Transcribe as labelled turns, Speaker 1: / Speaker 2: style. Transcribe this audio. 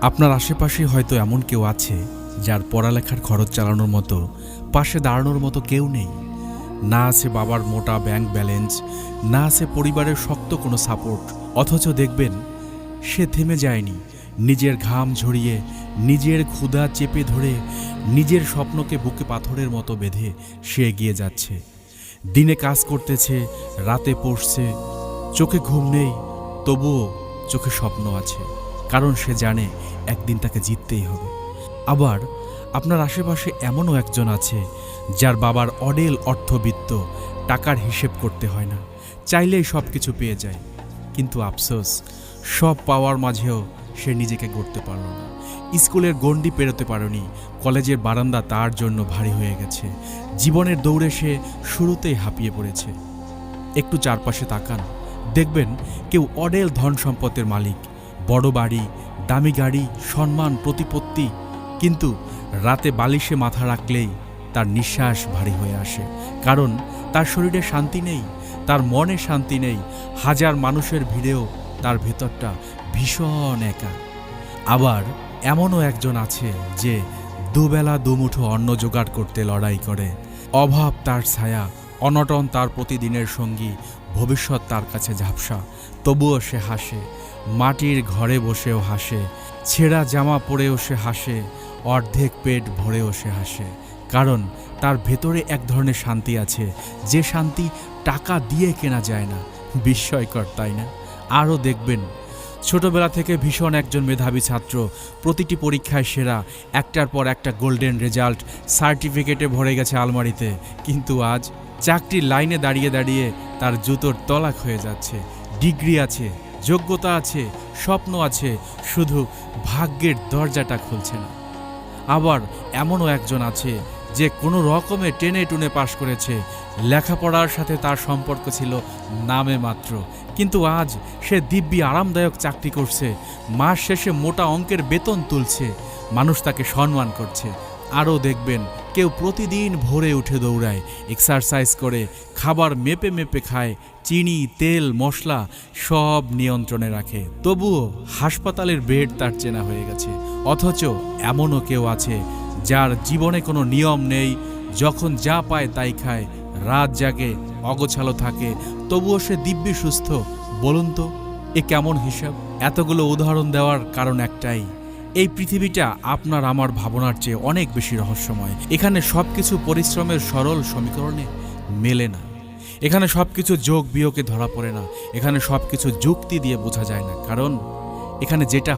Speaker 1: আপনার আশেপাশে হয়তো এমন কেউ আছে যার পড়ালেখার খরচ চালানোর মতো, পাশে দাঁড়ানোর মতো কেউ নেই। না আছে বাবার মোটা ব্যাংক ব্যালেন্স, না আছে পরিবারের শক্ত কোনো সাপোর্ট। অথচ দেখবেন সে থেমে যায়নি। নিজের ঘাম ঝরিয়ে, নিজের ক্ষুধা চেপে ধরে, নিজের স্বপ্নকে বুকে পাথরের মতো বেঁধে সে এগিয়ে যাচ্ছে। দিনে কাজ করতেছে, রাতে পড়ছে, চোখে ঘুম নেই, তবুও চোখে স্বপ্ন আছে। কারণ সে জানে একদিন তাকে জিততেই হবে। আবার আপনার আশেপাশে এমনও একজন আছে যার বাবার অডেল অর্থবিত্ত, টাকার হিসেব করতে হয় না, চাইলেই সব কিছু পেয়ে যায়। কিন্তু আফসোস, সব পাওয়ার মাঝেও সে নিজেকে গড়তে পারল না। স্কুলের গণ্ডি পেরোতে পারেনি, কলেজের বারান্দা তার জন্য ভারী হয়ে গেছে। জীবনের দৌড়ে সে শুরুতেই হাঁপিয়ে পড়েছে। একটু চারপাশে তাকান, দেখবেন কেউ অডেল ধন সম্পদের মালিক, বড় বাড়ি, দামি গাড়ি, সম্মান, প্রতিপত্তি। কিন্তু রাতে বালিশে মাথা রাখলেই তার নিঃশ্বাস ভারী হয়ে আসে। কারণ তার শরীরে শান্তি নেই, তার মনে শান্তি নেই। হাজার মানুষের ভিড়েও তার ভেতরটা ভীষণ একা। আবার এমনও একজন আছে যে দুবেলা দুমুঠো অন্ন জোগাড় করতে লড়াই করে। অভাব তার ছায়া, অনটন তার প্রতিদিনের সঙ্গী, ভবিষ্যৎ তার কাছে ঝাপসা। তবুও সে হাসে, মাটির ঘরে বসেও হাসে, ছেঁড়া জামা পরেও সে হাসে, অর্ধেক পেট ভরেও সে হাসে। কারণ তার ভেতরে এক ধরনের শান্তি আছে, যে শান্তি টাকা দিয়ে কেনা যায় না। বিস্ময়কর, তাই না? আরও দেখবেন, ছোটবেলা থেকে ভীষণ একজন মেধাবী ছাত্র, প্রতিটি পরীক্ষায় সেরা, একটার পর একটা গোল্ডেন রেজাল্ট, সার্টিফিকেটে ভরে গেছে আলমারিতে। কিন্তু আজ চাকরির লাইনে দাঁড়িয়ে দাঁড়িয়ে তার জুতোর তলা ক্ষয়ে যাচ্ছে। ডিগ্রি আছে, যোগ্যতা আছে, স্বপ্ন আছে, শুধু ভাগ্যের দরজাটা খুলছে না। আবার এমনও একজন আছে যে কোনো রকমে টেনে টুনে পাশ করেছে, লেখাপড়ার সাথে তার সম্পর্ক ছিল নামে মাত্র। কিন্তু আজ সে দিব্যি আরামদায়ক চাকরি করছে, মাস শেষে মোটা অঙ্কের বেতন তুলছে, মানুষ তাকে সম্মান করছে। আরও দেখবেন কেউ প্রতিদিন ভোরে উঠে দৌড়ায়, এক্সারসাইজ করে, খাবার মেপে মেপে খায়, চিনি, তেল, মশলা সব নিয়ন্ত্রণে রাখে। তবুও হাসপাতালের বেড তার চেনা হয়ে গেছে। অথচ এমনও কেউ আছে যার জীবনে কোনো নিয়ম নেই, যখন যা পায় তাই খায়, রাত জাগে, অগোছালো থাকে, তবুও সে দিব্যি সুস্থ। বলুন তো, এ কেমন হিসাব? এতগুলো উদাহরণ দেওয়ার কারণ একটাই, এই পৃথিবীটা আপনার আমার ভাবনার চেয়ে অনেক বেশি রহস্যময়। এখানে সবকিছু পরিশ্রমের সরল সমীকরণে মেলে না। এখানে সবকিছু যোগ বিয়োগে ধরা পড়ে না। এখানে সবকিছু যুক্তি দিয়ে বোঝা যায় না। কারণ এখানে যেটা